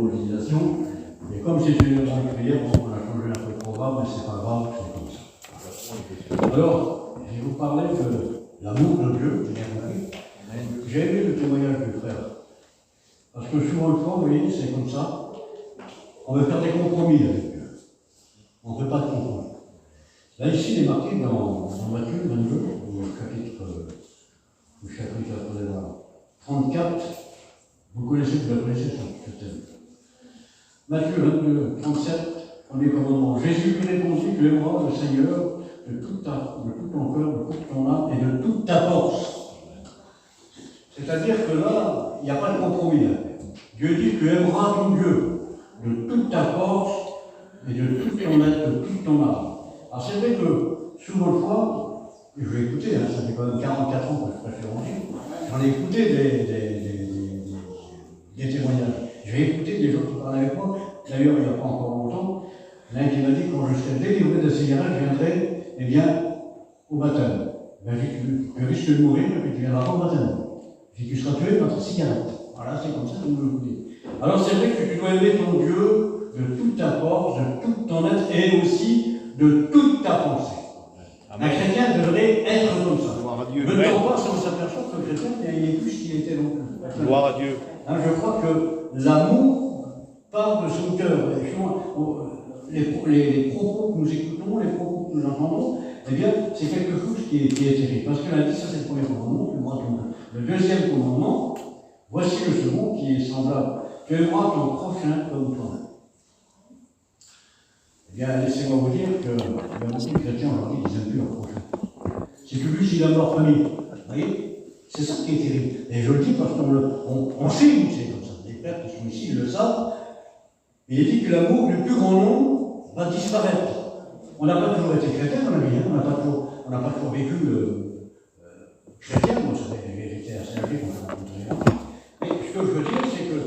l'immobilisation. Et comme c'est une grande prière, on a changé un peu de programme, mais c'est pas grave, c'est comme ça. Alors, je vais vous parler de l'amour de Dieu, j'ai aimé le témoignage du frère. Parce que souvent le fois, vous voyez, c'est comme ça. On veut faire des compromis avec Dieu. On ne fait pas de compromis. Là, ici, il est marqué dans Matthieu 22, au chapitre 34. Vous connaissez ce thème. Matthieu 22, 37, premier commandement. Jésus lui répondit: tu aimeras le Seigneur de tout ton cœur, de toute ton âme et de toute ta force. C'est-à-dire que là, il n'y a pas de compromis. Dieu dit: tu aimeras ton Dieu de toute ta force et de tout ton être, de toute ton âme. Alors c'est vrai que souvent de fois, je vais écouter, ça fait quand même 44 ans que je prêche l'évangile, j'en ai écouté des témoignages. J'ai écouté des gens qui parlaient avec moi. D'ailleurs, il n'y a pas encore longtemps, l'un qui m'a dit: quand je serai délivré de ces cigarettes, je viendrai, eh bien, au baptême. Ben, je risque de mourir, et puis tu viendras pas au baptême. J'ai dit: tu seras tué par ta cigarette. Voilà, c'est comme ça que je vous le dis. Alors c'est vrai que tu dois aimer ton Dieu de toute ta force, de tout ton être, et aussi de toute ta pensée. Amen. Un chrétien devrait être comme ça. Gloire à Dieu. Ne temps pas, si on s'aperçoit que le chrétien, il n'est plus ce qu'il était non plus. Gloire à Dieu. Je crois que l'amour part de son cœur. Les propos que nous écoutons, les propos que nous entendons, eh bien, c'est quelque chose qui est terrible. Parce que là, ça c'est le premier commandement, le deuxième commandement, voici le second qui est semblable. Tu aimeras ton prochain comme toi-même. Eh bien, laissez-moi vous dire qu'il y a beaucoup de chrétiens aujourd'hui qui n'aiment plus leur prochain. C'est que lui, s'il aime leur famille. Vous voyez? C'est ça qui est terrible. Et je le dis parce qu'on sait où c'est comme ça. Les pères qui sont ici, ils le savent. Il est dit que l'amour du plus grand nombre va disparaître. On n'a pas toujours été chrétien dans la vie, on n'a pas toujours vécu chrétien. Moi, j'étais assez âgé quand je l'ai rencontré. Mais ce que je veux dire, c'est que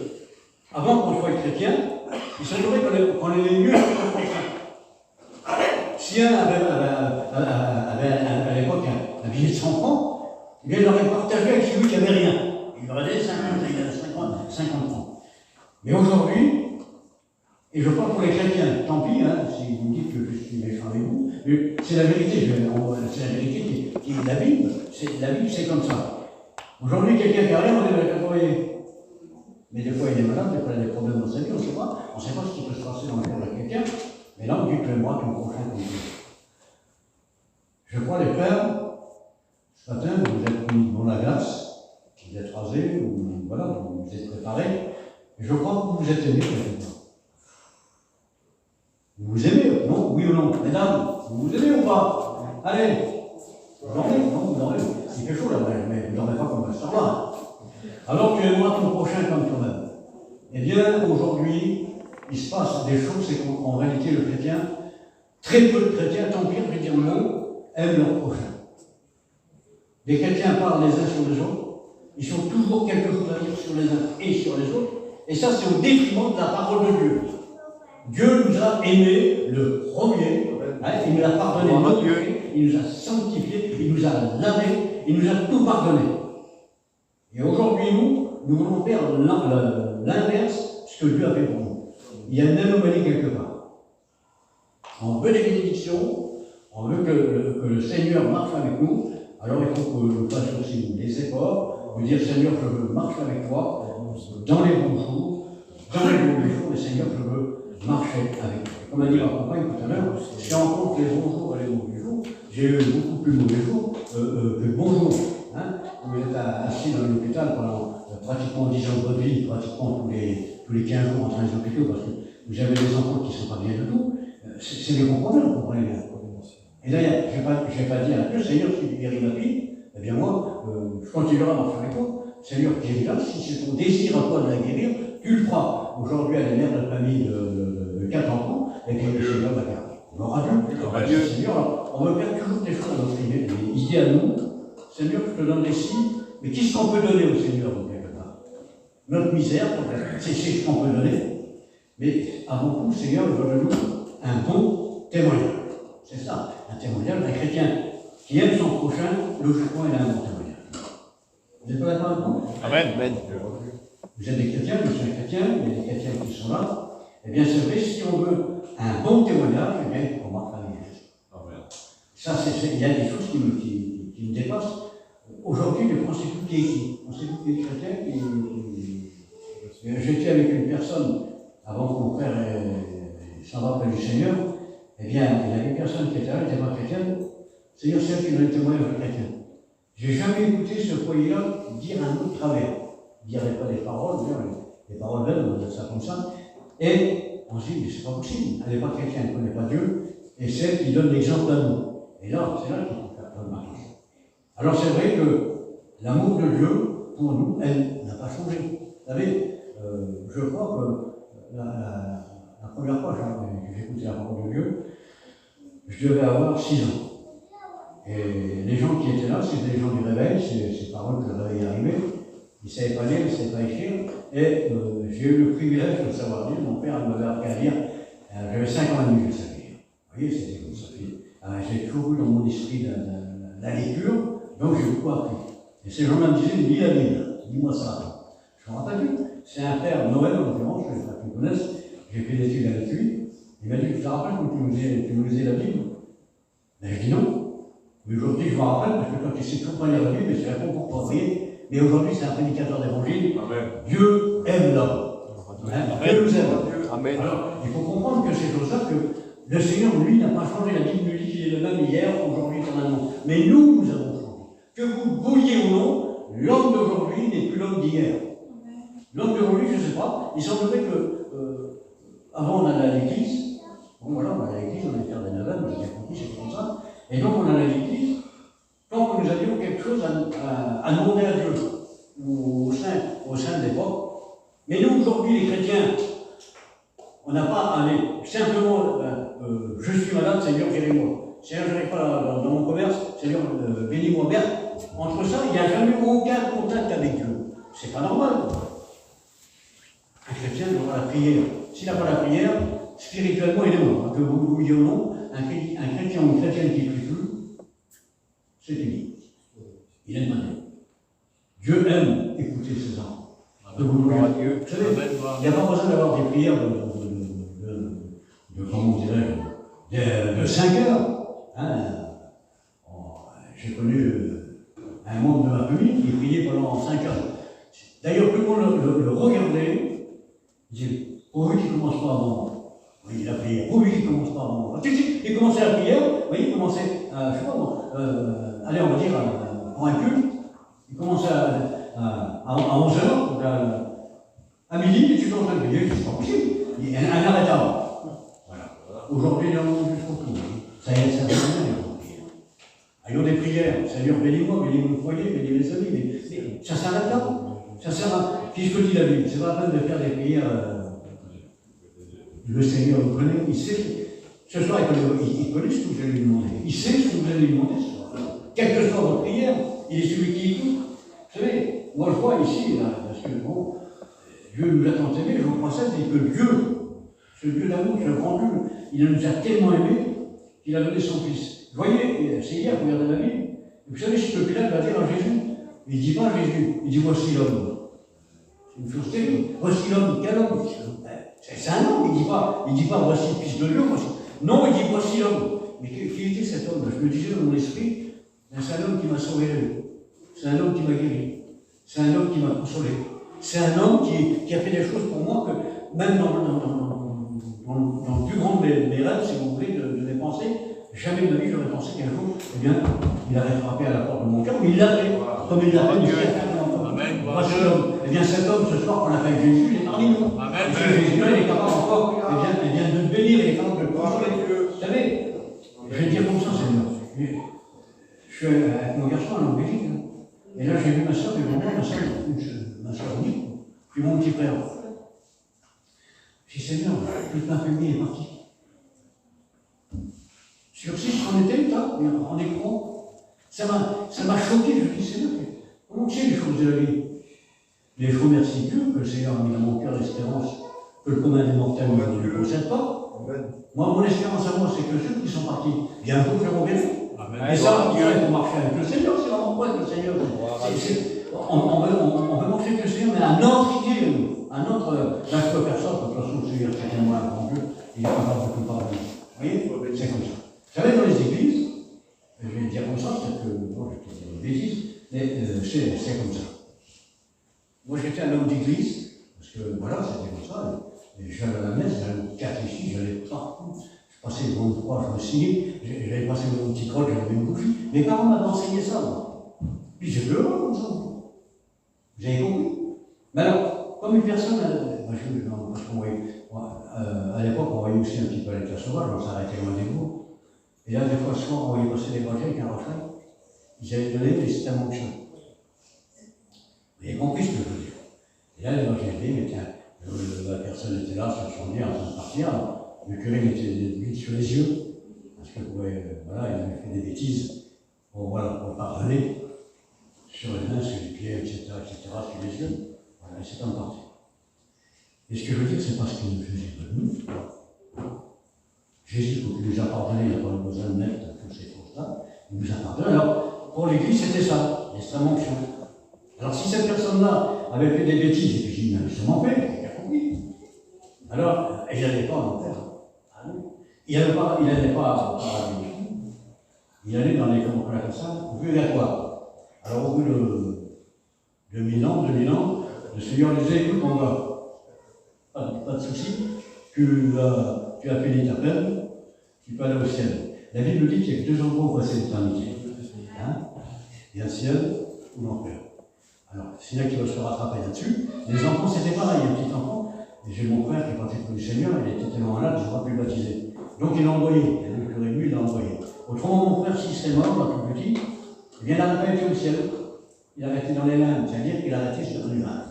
avant qu'on soit chrétien, il semblerait qu'on ait mieux que le prochain. Si un avait à l'époque un billet de 100 francs, eh bien, il aurait partagé avec celui qui n'avait rien. Il aurait donné 50 francs. Mais aujourd'hui, et je parle pour les chrétiens, tant pis, si vous me dites que je suis méchant avec vous, mais c'est la vérité, c'est la vérité qui est la Bible. La Bible, c'est comme ça. Aujourd'hui, quelqu'un qui n'a rien, on est avec travailler. Mais des fois, il est malade, des fois, il a des problèmes dans sa vie, on ne sait pas ce qui peut se passer dans le cœur de quelqu'un. Mais là, on dit: tu aimeras ton prochain comme Dieu. Je crois, les frères, ce matin, vous êtes mis dans la glace, vous êtes rasés, vous êtes préparés. Je crois que vous êtes aimés quelque part. Vous vous aimez, non? Oui ou non? Mesdames, vous vous aimez ou pas? Allez, vous dormez? Non, vous dormez. Il fait chaud là, mais vous ne dormez pas comme un soir. Alors tu aimeras ton prochain comme toi-même. Eh bien, aujourd'hui, il se passe des choses, c'est qu'en réalité, le chrétien, très peu de chrétiens, tant pis, je vais dire le mot, aiment leur prochain. Les chrétiens parlent les uns sur les autres, ils ont toujours quelque chose à dire sur les uns et sur les autres, et ça, c'est au détriment de la parole de Dieu. Dieu nous a aimés le premier, il nous a pardonné notre péché, il nous a sanctifiés, il nous a lavés, il nous a tout pardonné. Et aujourd'hui, nous voulons faire l'inverse de ce que Dieu a fait pour nous. Il y a une anomalie quelque part. On veut des bénédictions, on veut que le Seigneur marche avec nous, alors il faut que nous fassions aussi des efforts, nous dire: Seigneur, je veux marcher avec toi, dans les bons jours, dans les mauvais jours, et Seigneur, je veux marcher avec toi. Comme a dit ma compagne tout à l'heure, si on rencontre les bons jours et les mauvais jours, j'ai eu beaucoup plus de mauvais jours que de bons jours. Vous êtes assis dans l'hôpital pendant pratiquement 10 ans de votre vie, pratiquement tous les 15 jours entre les hôpitaux, parce que vous avez des enfants qui ne sont pas bien du tout, c'est des bons problèmes, vous comprenez bien. Et d'ailleurs, je ne vais pas dire à Dieu: Seigneur, si tu guéris ma fille, eh bien moi, je continuerai à marcher avec toi. Seigneur, guéris-la, si c'est ton désir à toi de la guérir, tu le feras. Aujourd'hui, elle est mère de famille de 4 enfants, et que le Seigneur va garder. On aura Dieu. Seigneur, on veut faire toujours des choses à notre idée. Il dit à nous: Seigneur, je te donne les signes, mais qu'est-ce qu'on peut donner au Seigneur, quelque part? Notre misère, c'est ce qu'on peut donner. Mais avant tout, Seigneur, il veut de nous un bon témoignage. C'est ça, un témoignage d'un chrétien qui aime son prochain, logiquement, il a un bon témoignage. Vous n'êtes pas d'accord avec moi? Amen. Vous êtes des chrétiens, je suis un chrétien, il y a des chrétiens qui sont sont là, eh bien c'est vrai, si on veut un bon témoignage, eh bien il faut commencer à l'église. Ça, il y a des choses qui me dépassent. Aujourd'hui, on s'est écouté ici. On s'est écouté chrétiens j'étais avec une personne, avant que mon frère s'en va près du Seigneur, eh bien, il y avait une personne qui était là, elle n'était pas chrétienne, c'est-à-dire celle qui donnait le témoignage de chrétien. J'ai jamais écouté ce foyer-là dire un autre travers. Il n'y avait pas des paroles, des paroles belles, on va dire ça comme ça. Et on se dit, mais c'est pas possible, elle n'est pas chrétienne, elle ne connaît pas Dieu, et c'est elle qui donne l'exemple à nous. Et là, c'est là qu'il faut faire plein de mariage. Alors c'est vrai que l'amour de Dieu, pour nous, elle n'a pas changé. Vous savez, je crois que la première fois que j'ai écouté la parole de Dieu, je devais avoir 6 ans. Et les gens qui étaient là, c'était les gens du réveil, ces paroles que le réveil arrivait. Ils ne savaient pas lire, ils ne savaient pas écrire. Et j'ai eu le privilège de savoir lire. Mon père m'avait appris à lire. J'avais 5 ans et demi, je savais lire. Vous voyez, c'était comme ça. J'ai toujours eu dans mon esprit la lecture, donc j'ai beaucoup appris. Et ces gens-là me disaient, lis la Bible, dis-moi ça. Je ne me rappelle plus. C'est un père, Noël en l'occurrence, je ne sais pas qui me connaissent, j'ai fait des études avec lui. Il m'a dit, tu te rappelles quand tu nous lisais la Bible? Ben, je dis non. Mais aujourd'hui, je me rappelle, parce que quand tu sais toujours pas lire la Bible, c'est un concours pour prier. Mais aujourd'hui, c'est un prédicateur d'évangile. Dieu aime l'homme. Dieu nous aime. Amen. Alors, il faut comprendre que c'est pour ça que le Seigneur, lui, n'a pas changé. La Bible nous dit qu'il est le même hier, aujourd'hui, éternellement. Mais nous, nous avons changé. Que vous vouliez ou non, l'homme d'aujourd'hui n'est plus l'homme d'hier. L'homme d'aujourd'hui, je ne sais pas, il semblerait que, avant on allait à l'église, bon voilà, on allait à l'église, on allait faire des navales, on avait compris, c'est comme ça, et donc on allait à l'église, tant que nous avions quelque chose à demander à Dieu, ou au sein de l'époque. Mais nous, aujourd'hui, les chrétiens, on n'a pas à aller simplement, je suis malade, Seigneur, guéris-moi. Seigneur, je n'arrive pas dans mon commerce, Seigneur, bénis-moi bien. Entre ça, il n'y a jamais aucun contact avec Dieu. C'est pas normal. Un chrétien doit avoir la prière. S'il n'a pas la prière, spirituellement, il est mort. Que vous le vouliez ou non, un chrétien ou une chrétienne qui ne prie plus, c'est fini. Il aime pas Dieu. Dieu aime écouter ses enfants. Vous savez, il n'y a pas besoin d'avoir des prières comment dirais-je, de 5 heures. Hein. J'ai connu un membre de ma famille qui priait pendant 5 heures. D'ailleurs, tout le monde le regardait. Il disait, pourvu qu'il ne commence pas avant. Oui, il a prié, pourvu qu'il ne commence pas avant. Il commençait la prière, vous voyez, il commençait, je ne sais pas, allez, on va dire, pour un culte, il commençait à 11h, donc à midi, et tu commences à prier, c'est pas possible. Il y a un arrêtable. Voilà. Aujourd'hui, il y en a jusqu'au tout. Ça y est, ça va bien, ayons des prières, Seigneur, bénis-moi, bénis mon foyer, bénis mes amis, mais ça s'arrête là. Ça sert à. Qu'est-ce que dit la Bible? C'est pas la peine de faire des prières. Le Seigneur vous connaît, il sait. Ce soir, il connaît ce que vous allez lui demander. Il sait ce que vous allez lui demander ce soir. Quelle que soit votre prière, il est celui qui écoute. Vous savez, moi je vois ici, là, parce que bon, Dieu nous a tant aimés, Jean 3,16 dit que Dieu, ce Dieu d'amour, ce grand Dieu, il nous a tellement aimés qu'il a donné son Fils. Vous voyez, c'est hier, vous regardez la Bible, et vous savez ce que Pilate va dire à Jésus? Il ne dit pas à Jésus, il dit voici l'homme. C'est une chose terrible. Voici l'homme, quel homme? C'est un homme, il ne dit pas voici le Fils de Dieu, voici. Non, il dit voici l'homme. Mais qui était cet homme? Je me disais dans mon esprit, c'est un homme qui m'a sauvé la vie. C'est un homme qui m'a guéri. C'est un homme qui m'a consolé. C'est un homme qui a fait des choses pour moi que, même dans le plus grand des rêves, si vous voulez, de mes pensées, jamais de ma vie j'aurais pensé qu'un jour, eh bien, il avait frappé à la porte de mon cœur, mais il l'a fait, comme il l'a fait Dieu. Eh bien, cet homme, ce soir, qu'on appelle Jésus, il est parmi nous. Et ce Jésus-là, il est capable encore, eh bien, de le bénir, il est capable de le consoler. Vous savez, je vais dire comme ça, Seigneur. Je suis avec mon garçon en Belgique, hein. Et là, j'ai vu ma soeur, et vraiment, ma soeur unique, puis mon petit frère. J'ai dit, Seigneur, toute ma famille est partie. Sur 6 qu'on était, là, en écran, ça m'a choqué. Je me dis, Seigneur, comment tu sais les choses de la vie? Mais je remercie Dieu que le Seigneur a mis dans mon cœur l'espérance que le commun des mortels ne possède pas. Moi, mon espérance à moi, c'est que ceux qui sont partis, bien un jour, je reviendrai. Et ça, il faut marcher avec le Seigneur, c'est vraiment quoi le Seigneur? On veut marcher avec le Seigneur, mais à notre idée, à notre. Là, je peux faire ça, de toute façon, Seigneur chacun moi un grand Dieu, il est capable de tout pardonner. Vous voyez, c'est comme ça. Vous savez, dans les églises, je vais le dire comme ça, peut-être que bon, je vais dire une bêtise, mais c'est comme ça. Moi, j'étais un homme d'église, parce que voilà, c'était comme ça. Et j'allais à la messe, j'allais au catéchisme, j'allais partout. Je passais devant le croix, je me signais, j'allais passer devant mon petit croix, j'avais une bougie. Mes parents m'avaient enseigné ça, moi. Puis j'ai pleuré comme ça. Vous avez compris? Mais alors, comme une personne, parce qu'on voyait, à l'époque, on voyait aussi un petit peu les cas sauvages, on s'arrêtait loin des mots. Et là, des fois, souvent, on voyait passer des projets avec un refrain. Ils avaient donné des systèmes d'onction. Vous avez compris ce que je veux dire? Et là, l'évangile, mais tiens, la personne était là sur son lit en train de partir, le curé mettait de l'huile sur les yeux, parce que voilà, il avait fait des bêtises, pour pardonner, sur les mains, sur les pieds, etc., sur les yeux. Voilà, et c'est en partie. Et ce que je veux dire, c'est parce que Jésus est venu. Jésus, quand il nous a pardonné, il n'a pas besoin de mettre toutes ces choses-là, il nous a pardonné. Alors, pour l'Église, c'était ça, l'extrême onction. Alors, si cette personne-là avait fait des bêtises, et puis j'ai dit, mais je m'en paix, il a compris. Alors, il n'allait pas en enfer. Il n'allait pas à paradis. Il allait dans les, comment on appelle ça, au purgatoire. Alors, au bout de 2000 ans, le Seigneur disait, écoute, mon gars, pas de souci, tu as fini ta peine, tu peux aller au ciel. La Bible dit qu'il y a que deux endroits où passer l'éternité. Il y a le ciel ou l'enfer. Alors, c'est là qu'il va se rattraper là-dessus. Les enfants, c'était pareil, un petit enfant. Et j'ai mon frère qui est parti pour le Seigneur, il était tellement malade, je ne pourrais plus le baptiser. Donc il l'a envoyé, il a vu le curé lui, il l'a envoyé. Autrement, mon frère, s'il serait mort, là, tout petit, eh bien, il n'a pas été au ciel. Il a arrêté dans les limbes, c'est-à-dire qu'il a arrêté sur un humain.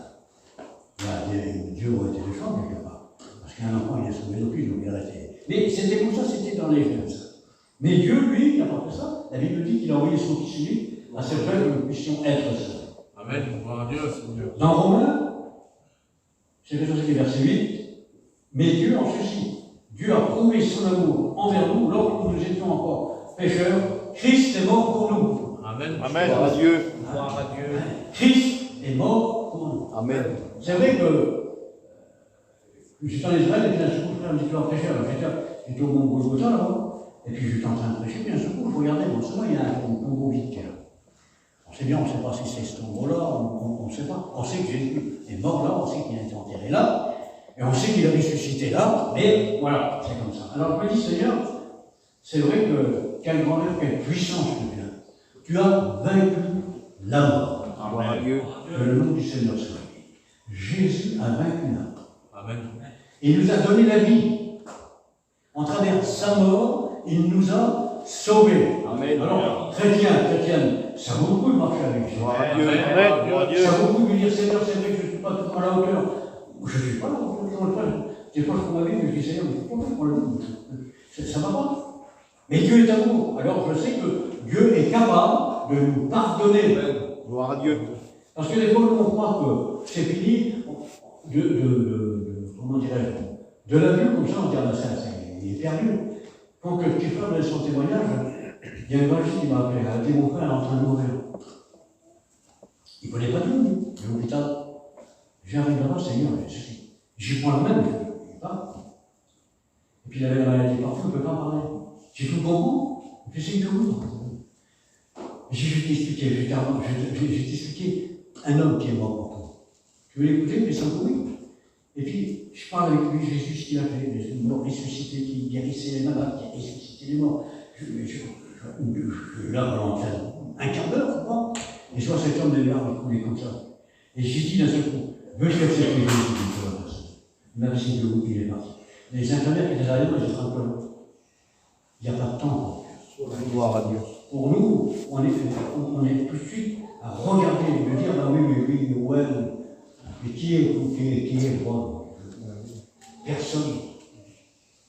Dieu aurait été méchant quelque part. Parce qu'un enfant, il a sauvé l'office, donc il a arrêté. Mais c'était comme ça, c'était dans les jeunes, ça. Mais Dieu, lui, il n'a pas fait ça. La Bible dit qu'il a envoyé son fils unique à ce fait que nous puissions être seuls. Amen, gloire à Dieu, Seigneur. Dans Romains, c'est le verset 8, mais Dieu en ceci, Dieu a prouvé son amour envers nous lorsque nous étions encore pécheurs. Christ est mort pour nous. Amen. Amen. Gloire à Dieu. Gloire à Dieu. Christ est mort pour nous. Amen. C'est vrai que j'étais en Israël et puis d'un seul coup, je me suis pécheur. J'étais au Mont Golgotha là-bas, et puis j'étais en train de prêcher, puis d'un seul coup, je regardais, bon, seulement il y a un tombeau vide qui est là. On sait bien, on ne sait pas si c'est ce tombeau-là, on ne sait pas. On sait que Jésus est mort là, on sait qu'il a été enterré là, et on sait qu'il a ressuscité là, mais voilà, c'est comme ça. Alors je me dis, Seigneur, c'est vrai que quelle grandeur, quelle puissance tu viens. Tu as vaincu la mort. Gloire à Dieu. Que le nom du Seigneur soit béni. Jésus a vaincu la mort. Amen. Il nous a donné la vie. En travers sa mort, il nous a sauvés. Amen. Alors, chrétienne, ça vaut beaucoup de marcher avec Jésus. Gloire à Dieu. Amen. Gloire à Dieu. Ça vaut beaucoup de lui dire, Seigneur, c'est vrai que je ne suis pas tout à la hauteur. Je ne suis pas à la hauteur. Des fois, je prends ma vie, je dis, Seigneur, mais pourquoi je prends le coup? Ça ne va pas. Mais Dieu est amour. Alors, je sais que Dieu est capable de nous pardonner. Gloire à Dieu. Parce que des fois, on croit que c'est fini comment dirais-je, de la vue, comme ça, on dit, ah ben ça, il est perdu. Quand le petit frère donne son témoignage, il y a un évangile qui m'a appelé, il a dit, mon frère est en train de mourir. Il ne connaît pas tout, lui, à l'hôpital. J'arrive là-bas, Seigneur, j'y prends la main, je ne pas. Et puis il avait la maladie parfois, il ne peut pas parler. J'ai tout compris, j'essaie de vous. J'ai juste expliqué, j'ai expliqué un homme qui est mort pour toi. Tu veux l'écouter, mais sans bruit. Et puis, je parle avec lui, Jésus, ce qu'il a fait, les morts ressuscités, qui guérissait les malades, qui a ressuscité les morts. Là, pendant un quart d'heure, je crois, et je vois cet homme de larmes couler comme ça. Et j'ai dit d'un seul coup, veux-tu accepter Jésus pour la personne? Merci de vous qu'il est parti. Les infirmières qui étaient derrière moi, ils étaient en train de pleurer. Il n'y a pas de temps. Gloire à Dieu. Pour nous, on est tout de suite à regarder, de dire, bah oui, ouais, mais qui est moi? Personne.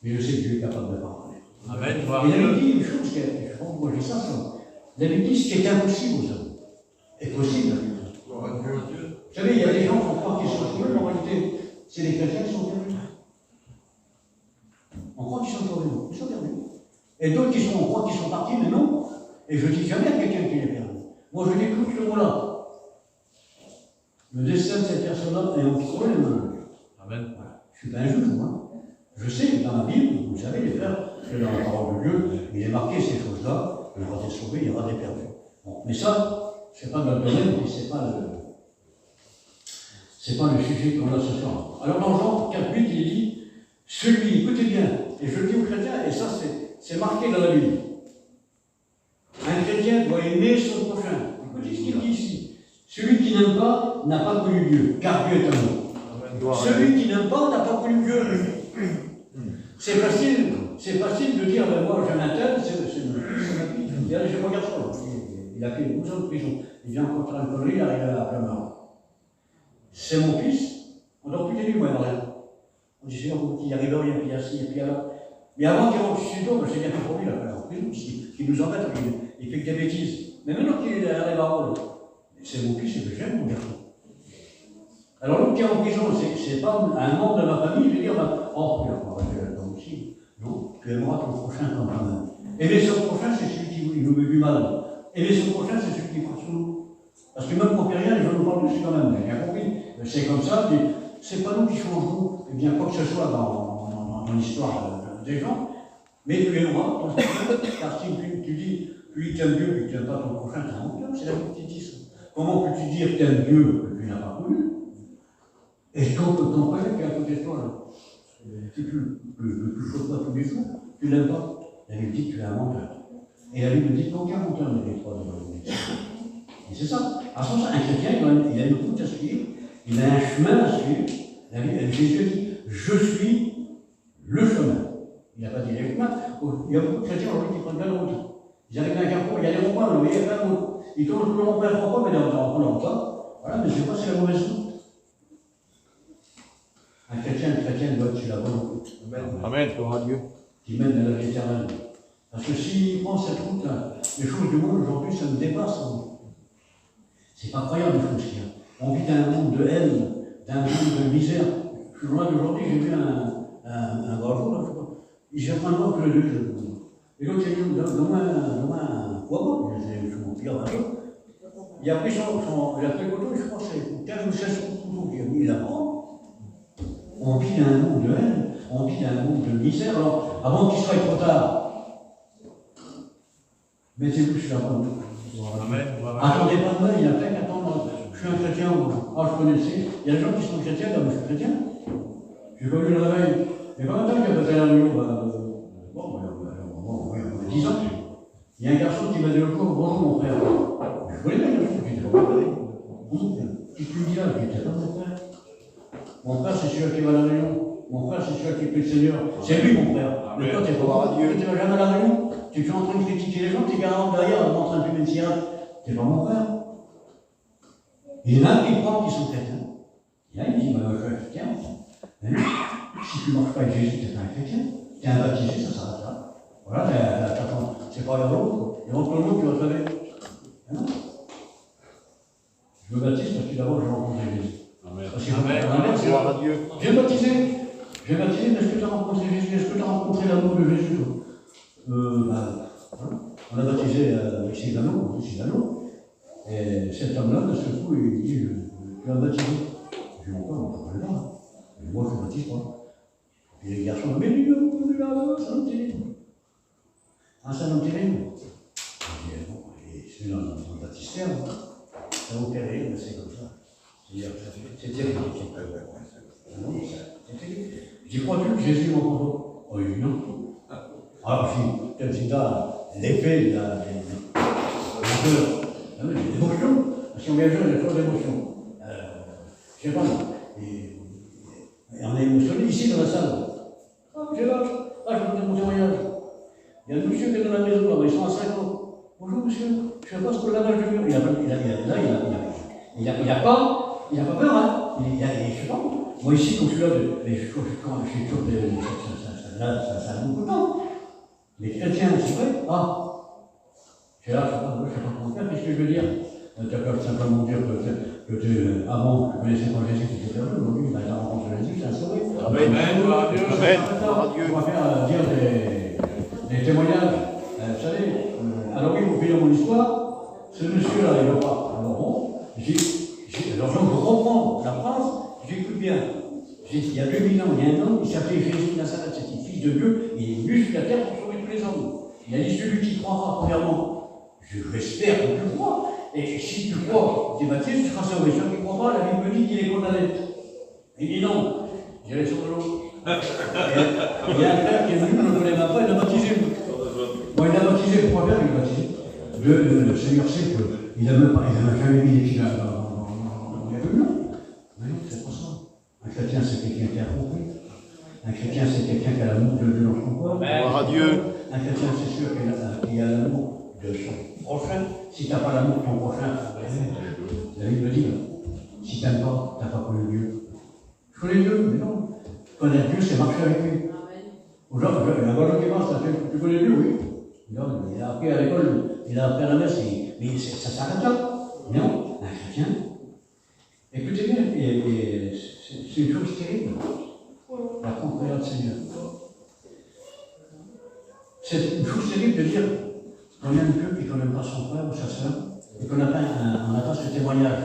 Mais je sais que Dieu est capable de pardonner. Amen. Il avait dit une chose, je crois que moi j'ai ça, il avait dit ce qui est impossible aux hommes est possible. Gloire à Dieu. Vous savez, il y a des gens qui croient qu'ils sont sauvés, mais en réalité, c'est les chrétiens qui sont perdus. On croit qu'ils sont sauvés, non, ils sont perdus. Et d'autres on croit qu'ils sont partis, mais non. Et je dis jamais à quelqu'un qui est perdu. Moi, je dis tout ce mot-là. Le destin de cette personne-là est entre les mains. Amen. Voilà. Je ne suis pas un juge, moi. Je sais, dans la Bible, vous savez, les frères, que dans la parole de Dieu, il est marqué ces choses-là, il y aura des sauvés, il y aura des perdus. Bon, mais ça, c'est pas notre domaine, et c'est pas le sujet qu'on a ce soir. Alors dans Jean 4.8, il dit, celui, écoutez bien, et je le dis aux chrétiens, et ça c'est marqué dans la Bible. Un chrétien doit aimer son prochain. Écoutez ce qu'il dit ici. Celui qui n'aime pas n'a pas connu Dieu, car Dieu est amour. Celui qui n'aime pas n'a pas connu Dieu. C'est facile de dire, ben moi j'ai un tel, c'est ma fille. Il y a j'ai mon garçon, il a fait 12 ans de prison. Il vient encore faire une connerie, il arrive à la Plamar. C'est mon fils, on dort plus des nuits, moi, rien. On dit, c'est bon, il arrive rien, puis il y a ci, et puis alors. Mais avant qu'il rentre chez nous, c'est bien fait pour lui, là, en prison, il nous embête, il fait que des bêtises. Mais maintenant qu'il arrive à rôle, c'est mon fils, et que j'aime mon garçon. Alors l'autre qui est en prison, c'est pas un membre de ma famille, je vais dire, oh, puis alors, je vais là aussi. Non, tu aimeras ton prochain comme toi-même. Aimer son prochain, c'est celui qui nous veut du mal. Aimer son prochain, c'est celui qui croit sur nous. Parce que même quand rien, les gens nous parlent dessus quand même, vous avez bien compris. C'est comme ça, mais c'est pas nous qui changeons, eh bien, quoi que ce soit dans l'histoire des gens, mais tu aimeras ton prochain, car si tu dis, lui tu aimes Dieu, puis tu n'aimes pas ton prochain, c'est un menteur, c'est la vie qui dit ça. Comment peux-tu dire que tu aimes Dieu, que tu n'as pas connu? Et ton frère qui est à côté de toi, là, si tu ne choses pas tous les jours, tu l'aimes pas. La Bible dit que tu es un menteur. Et la Bible dit qu'aucun menteur ne les croit devant l'Église. Et c'est ça. À ce sens, un chrétien, il a une route à suivre, il a un chemin à suivre. Jésus dit, je suis le chemin. Il n'a pas dit le chemin. Il y a beaucoup de chrétiens aujourd'hui qui prennent plein de routes. Ils arrivent dans un carrefour, il y a des ronds-points, il y a plein de routes. Ils tournent tout le rond-point, le rond-point, mais on n'en pas. Voilà, mais je ne sais pas si c'est la mauvaise route. Un chrétien, une chrétienne doit être sur la bonne route. Amen. Gloire à Dieu. Qui mène à la vie éternelle. Parce que s'il prend cette route-là, les choses du monde aujourd'hui, ça me dépasse. C'est pas croyable les choses qu'il y a. On vit dans un monde de haine, d'un monde de misère. Je suis loin d'aujourd'hui, j'ai vu un bravo, là, je crois. Il s'est en train de voir que le Dieu. Et l'autre, il a dit, donne-moi un poids, je m'en pire un peu. Il a pris il a pris le couteau, je crois que c'est 15 ou 16 couteaux qu'il a mis là-bas. On vit dans un monde de haine, on vit dans un monde de misère. Alors, avant qu'il soit trop tard, mettez-vous sur la bonne route. Attendez pas de mal, il y a plein qui attendent. Je suis un chrétien, je connaissais. Il y a des gens qui sont chrétiens, comme je suis chrétien. J'ai connu le réveil. Il y a combien de temps qu'il a passé à la réunion? On a 10 ans. Il y a un garçon qui m'a dit l'autre jour, bonjour mon frère. Je connais bien le garçon, j'étais pas mon frère. Qu'est-ce que tu me dis là? J'étais pas mon frère. Mon frère, c'est celui qui va à la réunion. Mon frère, c'est celui qui prie le Seigneur. C'est lui, mon frère. Mais toi, t'es pas Dieu. Tu vas jamais à la réunion. Tu es en train de critiquer les gens, tu es carrément derrière en train de fumer le cigare. T'es pas mon frère. Il y en a qui croient qu'ils sont chrétiens. Il y en a qui disent, je suis chrétien. Mais si tu ne marches pas avec Jésus, tu n'es pas un chrétien. Tu es un baptisé, ça s'arrête là. Voilà, c'est pas vers l'autre. Et entre l'autre, tu vas te lever. Je me baptise parce que d'abord, j'ai rencontré Jésus. Amen. Gloire à Dieu. J'ai baptisé, mais est-ce que tu as rencontré Jésus? Est-ce que tu as rencontré l'amour de Jésus? Voilà. On a baptisé ici Lano. Et cet homme-là, de ce coup, il dit, tu as baptisé. Je dis, encore, on ne peut pas le voir. Mais moi, je ne baptise pas. Et les garçons, mais lui, c'est un homme terrible. C'est un homme terrible. Je dis, bon, je suis dans le baptistère, ça vous fait rire, mais c'est comme ça. C'est terrible. C'est terrible. J'y crois-tu que Jésus m'en comprend? Oh, oui, non. Alors, si tu as l'effet, il a des émotions. Si on vient jeune, il y a toujours des émotions. Je ne sais pas, et on est émotionné ici dans la salle. J'ai l'âge. Je vais vous mon témoignage. Il y a un monsieur qui est dans la maison, là, ils sont à 5 ans. Bonjour monsieur, je ne sais pas ce que l'âge de mieux. Il n'a pas peur, hein. Je sais pas. Moi ici, quand je suis là, je suis toujours ça a beaucoup de temps. Les chrétiens, c'est vrai. Je sais pas comment faire, qu'est-ce que je veux dire? Tu as peur de simplement dire que avant, tu connaissais pas Jésus, tu étais perdu. Aujourd'hui, tu as rencontré Jésus, c'est un sauvé. Amen. Gloire à Dieu. On va faire dire des témoignages. Vous savez, alors oui, pour finir mon histoire, ce monsieur-là, il ne va pas. Alors bon, alors donc je reprends la phrase, j'écoute bien. Il y a 2000 ans, il y a un homme, il s'appelait Jésus de Nazareth, c'était fils de Dieu, il est venu sur la terre pour sauver tous les hommes. Il a dit celui qui croira, premièrement, j'espère que tu crois, et si tu crois, tu es baptisé, tu seras sauvé. Celui qui ne croit pas, la Bible me dit qu'il est condamné. Il dit non, j'irai sur l'eau. Il y a un frère qui est venu, je ne le connais même pas, il l'a baptisé. Bon, il l'a baptisé, pourquoi bien il l'a baptisé? Le Seigneur sait qu'il n'a jamais mis les pieds dans la Bible. Mais non, c'est pas ça. Un chrétien, c'est quelqu'un qui a compris. Un chrétien, c'est quelqu'un qui a l'amour de Dieu dans son corps. Gloire à Dieu. Un chrétien, c'est sûr qu'il a l'amour de son prochain. Si tu n'as pas l'amour de ton prochain, la Bible dit, si tu n'aimes pas, tu n'as pas connu Dieu. Je connais Dieu, mais non. Connaître Dieu, c'est marcher avec lui. Aujourd'hui, il y a un bon qui pense, tu connais Dieu, oui. Non, il a appris à l'école, il a appris à la messe, mais ça s'arrête là. Non, un chrétien. Écoutez bien, c'est une chose terrible, la compréhension du Seigneur. C'est une chose terrible de dire qu'on aime Dieu et qu'on n'aime pas son frère ou sa soeur, et qu'on n'a pas ce témoignage.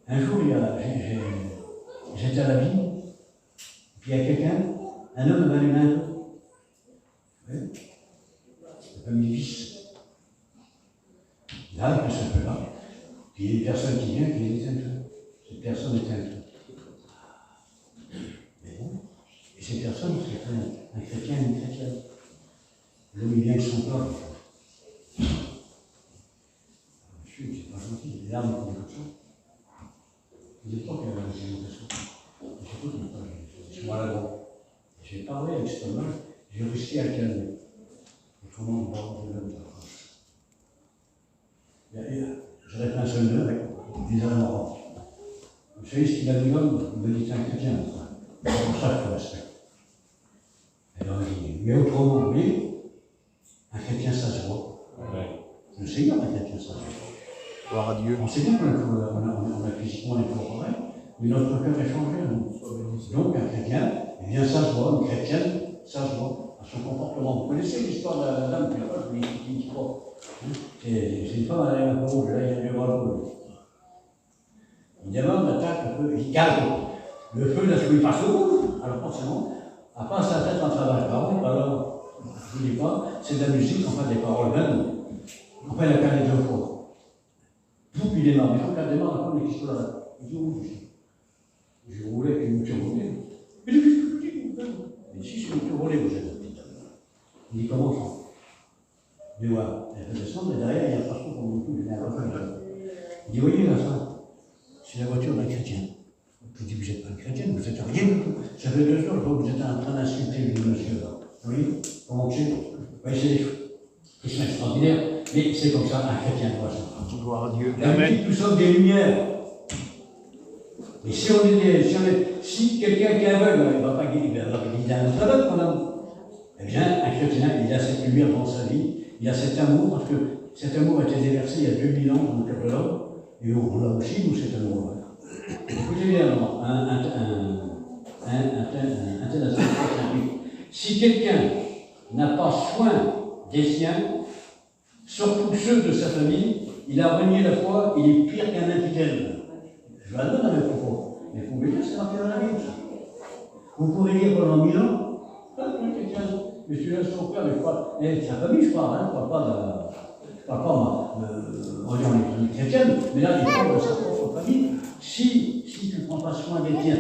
Un jour, j'étais à la ville, puis il y a quelqu'un, un homme m'a allumé un peu. Oui, comme il visse. Là, il peut se faire là. Puis il y a une personne qui vient qui dit cette personne est un peu. Mais bon, et cette personne, c'est un chrétien et une chrétienne. L'homme, il vient avec son corps. Monsieur, c'est pas gentil, les larmes comme ça. Il dit pas qu'il y avait une émotion. J'écoute maintenant, je suis malade. J'ai parlé avec cet homme-là, j'ai réussi à le calmer. Autrement, on va de l'homme de la France. J'aurais fait un seul nœud avec des amours. Vous savez ce qu'il a dit l'homme? Il me dit c'est un chrétien. C'est pour ça que je respecte. Alors il dit, mais autrement, oui, un chrétien ça se voit. Le Seigneur, un chrétien ça se voit. Gloire à Dieu. On sait bien qu'on a physiquement les corps pareils, mais notre cœur est changé. Donc un chrétien, eh bien ça se voit, une chrétienne, ça se voit à son comportement. Vous connaissez l'histoire de la dame, puis après je vous l'explique pas. C'est une femme à la rouge, là, il y a du bras. Il démarre, il attaque le feu, il calme. Le feu, là, il passe au rouge. Alors forcément, elle passe sa tête en travers. Alors, je ne vous dis pas, c'est de la musique, enfin des paroles même. Enfin, il a calé 2 fois. Tout, puis il démarre. Mais quand elle démarre, elle dit, qu'est-ce là? Il dit, où je roulais avec une voiture volée. Il dit, qu'est-ce que je dis? Il dit, si, c'est une voiture volée, vous êtes. Il dit, comment ça? Il dit, ouais, elle fait descendre, mais derrière, il y a un parcours pour beaucoup, il y a un parcours. Il dit, voyez là, ça, c'est la voiture d'un chrétien. Je dis, vous n'êtes pas une chrétienne, vous n'êtes rien du tout. Ça fait 2 jours, je vois que vous êtes en train d'insulter le monsieur là. Vous voyez comment c'est? Oui, c'est des choses extraordinaires, mais c'est comme ça, un chrétien doit ça. Gloire à Dieu. La musique, nous sommes des lumières. Et si quelqu'un qui est aveugle, il ne va pas guérir, il a un aveugle quand même. Eh bien, un chrétien, il a cette lumière dans sa vie, il a cet amour, parce que cet amour a été déversé il y a 2000 ans dans le cœur de l'homme, et on a aussi, nous, cet amour-là. Écoutez bien, si quelqu'un n'a pas soin des siens, surtout ceux de sa famille, il a renié la foi, il est pire qu'un infidèle. Je la donne à mes propos. Mais vous pouvez dire, c'est marqué dans la Bible. Vous pourrez lire pendant 1000 ans, mais celui-là, son père, mais pas. Et sa famille, je parle, hein, je ne parle pas en disant les chrétiennes, mais là, il parle de sa propre famille. Si tu ne prends pas soin des tiens,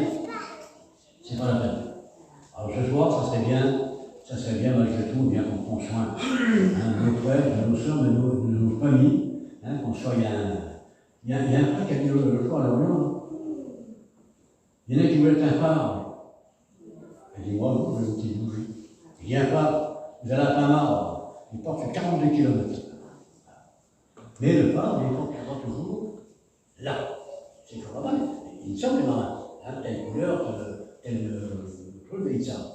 c'est pas la peine. Alors ce soir, ça serait bien malgré tout, bien qu'on prenne soin de nos frères, de nos soeurs, de nos familles, hein, qu'on soit, il y a un frère qui a dit le soir à l'Orient, il y en a qui veulent être un phare. Il dit, moi, je veux une petite bougie. Il y a un phare, vous allez à un marbre, il porte sur 42 km. Mais le phare, il portera toujours là. C'est toujours pas mal. Ils savent les marins. Hein, telle couleur, telle chose, mais ils savent.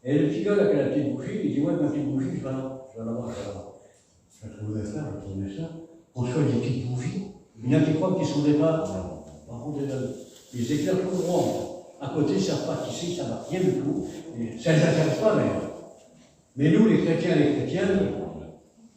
Et le petit gars là qui a la petite bougie, il dit, ouais, ma petite bougie, je vais la voir. Je vais trouver ça, je vais trouver ça. On soit des petites bougies. Il y en a qui croient qu'ils sont des phares. Par contre, ils éclairent tout droit. À côté, ils ne savent pas qui c'est, ça ne va rien du tout. Et ça ne les intéresse pas d'ailleurs. Mais nous, les chrétiens et les chrétiennes,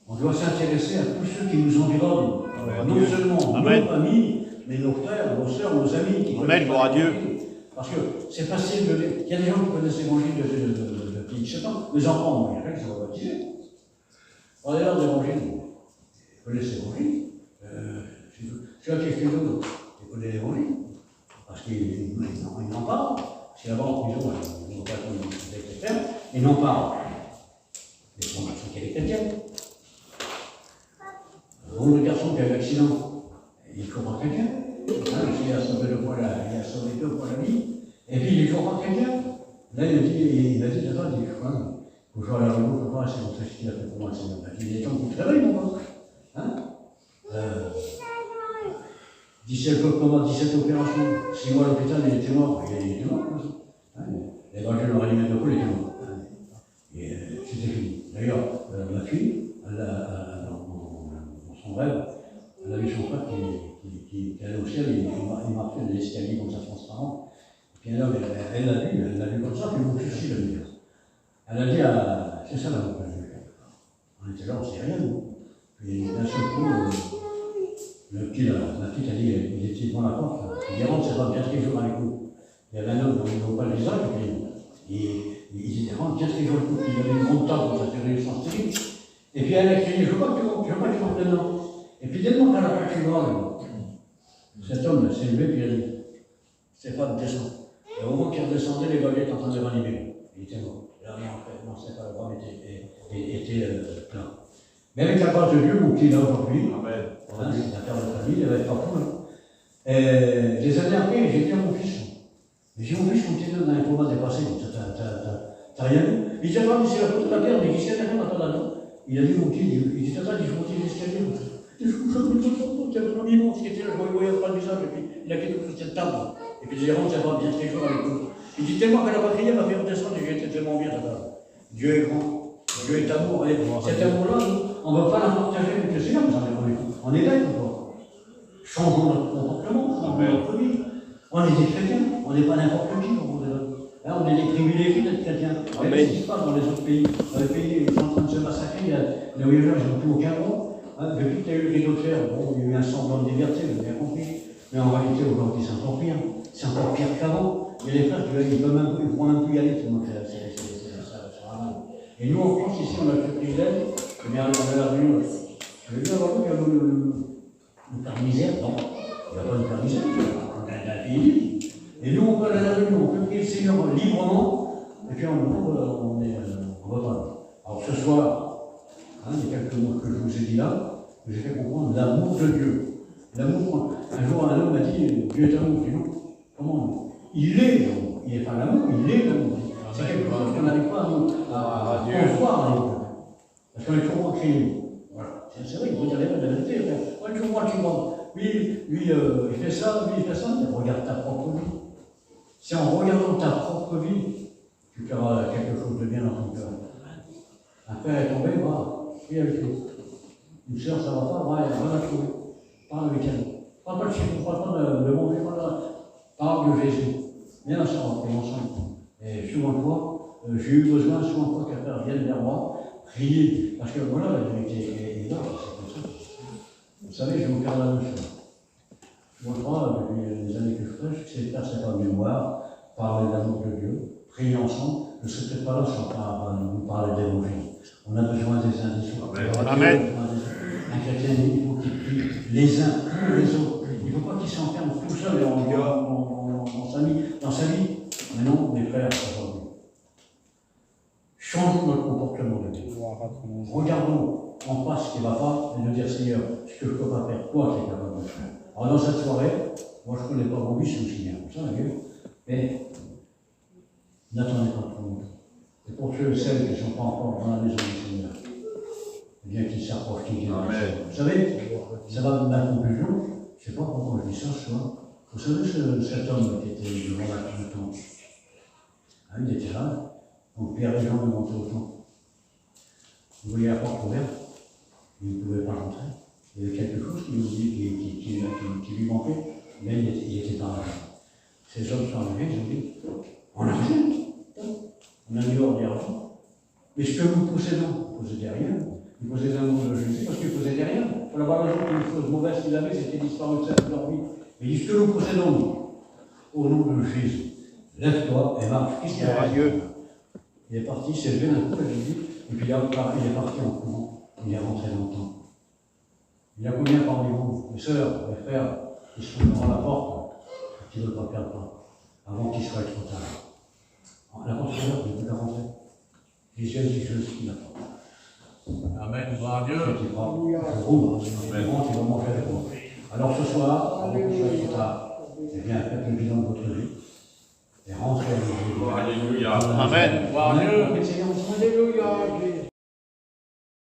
on doit s'intéresser à tous ceux qui nous environnent. Non seulement nos familles, mais nos frères, nos sœurs, nos amis qui Amen, connaissent gloire à pas Dieu. l'Évangile. Parce que c'est facile de dire. Il y a des gens qui connaissent l'Évangile depuis 17 ans. Les enfants, moi, il y a rien qui sont baptisés. On est là l'Évangile. Ils connaissent l'Évangile. Si un quelqu'un d'autre qui connaît l'Évangile, parce qu'ils n'en parlent, si là-bas en prison, ils n'ont pas tout avec les frères, ils n'en parlent. Les formations qu'elle est chrétienne. Le garçon qui a eu l'accident, il ne faut pas chrétien. Il a sauvé deux fois la vie, et puis il ne faut pas chrétien. Là, il a dit, attends, il dit, je crois, faut que je vois la rue, faut voir, c'est comme ça qu'il a fait pour moi, c'est bien. Il y a des gens qui se réveillent, mon pote. 17 opérations, 6 mois à l'hôpital, il était mort. Il était mort, l'évangile de Rémi de Paul était mort. Et c'était fini. D'ailleurs, ma fille, dans son rêve, elle a vu son frère qui allait au ciel, il marchait de l'escalier comme ça transparent. Et puis alors, elle l'a vu comme ça, puis mon fils, il l'a vu. Elle a dit c'est ça la voix que je veux faire. On était là, on ne sait rien, nous. Puis d'un seul coup, la petite a dit, il était devant la porte, il dit rentre, c'est pas bien ce qu'il joue avec nous. Il y avait un homme dont il ne voit pas le visage, et il était rentre, bien ce qu'il joue avec nous. Il y avait une grande table, ça faisait une chance terrible. Et puis elle a crié, je veux pas que tu rentres dedans. Et puis tellement qu'elle a pas cru voir, cet homme s'est levé, puis il a dit, Stéphane, descend. Et au moment qu'il redescendait, les balais étaient en train de ranimer. Il était mort. Là, non, Stéphane, le bras était plein. Mais avec la grâce de Dieu, mon petit là aujourd'hui, c'est un père de famille, il avait pas fou. Des années après, j'ai dit à mon fils, j'ai dit, mon fils, mon petit dans un coma dépassé, t'as rien vu? Il dit, attends, mais c'est la faute de la terre, mais qui s'est rien dans la main? Il a dit, mon petit, il dit, attends, il faut monter l'escalier. Je il y avait un immense qui était là, je voyais pas le visage, et puis il a quitté sur cette table. Et puis il dit, rentre, ça va bien très chaud avec nous. Il dit, tellement qu'elle n'a pas crié, elle m'a fait redescendre, et j'ai été tellement bien là-bas. Dieu est grand, Dieu est amour, et cet amour-là, on ne veut pas la partager avec le Seigneur, on est d'accord. Changeons notre comportement, changeons notre vie. On est des chrétiens, on n'est pas n'importe qui, là, on est des privilégiés d'être chrétiens. Regardez ce qui se passe dans les autres pays. Dans les pays qui sont en train de se massacrer, les voyageurs, ils n'ont plus aucun droit. Depuis qu'il y a eu le rideau de fer, bon, il y a eu un semblant de liberté, vous avez bien compris. Mais en réalité, aujourd'hui, c'est encore pire. C'est encore pire qu'avant. Et les frères, ils ne pourront même plus y aller, tellement que ça va mal. Et nous, en France, ici, on a ce privilège. Eh bien, on a la réunion. Je vais bien avoir vu qu'il y a une part misère. Non, il n'y a pas de part misère. On a un pays libre. Et nous, on peut aller à la réunion, on peut prier le Seigneur librement. Et puis, on va pas. Alors, ce soir, il y a quelques mots que je vous ai dit là, que j'ai fait comprendre l'amour de Dieu. L'amour, un jour, un homme m'a dit, Dieu est amour. Je dis non, comment non? Il est l'amour. Il n'est pas l'amour, il est l'amour. C'est quelque chose qu'on n'arrive pas à voir. Parce qu'on est toujours moins créé. Voilà. C'est vrai, il faut dire la vérité. On est toujours moins qui voit. Lui, il fait ça, lui, il fait ça. Regarde ta propre vie. Si en regardant ta propre vie, tu feras quelque chose de bien dans ton cœur. Un père est tombé, va. Prie avec lui. Une sœur, ça va pas, va la trouver. Parle avec elle. Parle pas de chiffre, parle pas de mon Dieu, parle de Jésus. Viens ensemble, on prie ensemble. Et souvent de fois, j'ai eu besoin, souvent de fois, qu'elle vienne vers moi, prier. Parce que voilà, la vérité est là, c'est comme ça. Vous savez, je vais vous faire la leçon. Moi, je crois, depuis les années que je prêche, c'est faire cette mémoire, parler de l'amour de Dieu, prier ensemble. Je ne serais peut-être pas là sans nous parler d'évangile. On a besoin des uns des autres. Amen. Un chrétien, il faut qu'il prie les uns pour les autres. Il ne faut pas qu'il s'enferme tout seul dans sa vie. Mais non, mes frères, aujourd'hui. Changeons notre comportement de Dieu. Regardons en face ce qui ne va pas et de dire Seigneur, ce que je ne peux pas faire, toi tu es capable de faire. Alors dans cette soirée, moi je ne connais pas vos vies, c'est aussi bien comme ça, Dieu, mais n'attendez pas trop longtemps. Et pour ceux et celles qui ne sont pas encore dans la maison du Seigneur, bien qu'ils s'approchent, qu'ils viennent. Vous savez, ça va dans la conclusion, je ne sais pas pourquoi je dis ça ce soir. Vous savez, cet homme qui était devant la cage du temple, il était là, donc Pierre et Jean lui montaient au temple. Vous voyez la porte ouverte, il ne pouvait pas rentrer. Il y avait quelque chose qui lui manquait, mais il était pas là. Ces hommes sont arrivés, ils ont dit on a rien, on a mis hors d'argent. Mais ce que vous possédez, vous ne possédez rien. Vous possédez un nom de Jésus parce que vous ne possédez rien. Pour avoir le jour qu'une chose mauvaise qu'il avait, c'était disparu de leur vie. Et puisque nous procédons au nom de Jésus, lève-toi et marche. Qu'est-ce qu'il Gloire à a Dieu. Il est parti, il s'est levé d'un coup, la Bible dit, et puis il est parti en courant. Il est rentré dans le temple. Il y a combien parmi vous, les sœurs, les frères, qui se trouvent devant la porte, qui ne veulent pas perdre temps, avant qu'il soit trop tard? La porte est ouverte, vous pouvez rentrer. Jésus a dit, je suis la porte. Amen, gloire à Dieu. Tu prends, tu rouvres, tu rentres, tu vas manger avec moi. Alors ce soir, avant qu'il soit trop tard, eh bien, faites le bilan de votre vie. Et rentrez avec Jésus. Alléluia. Amen. Gloire à Dieu. Alléluia.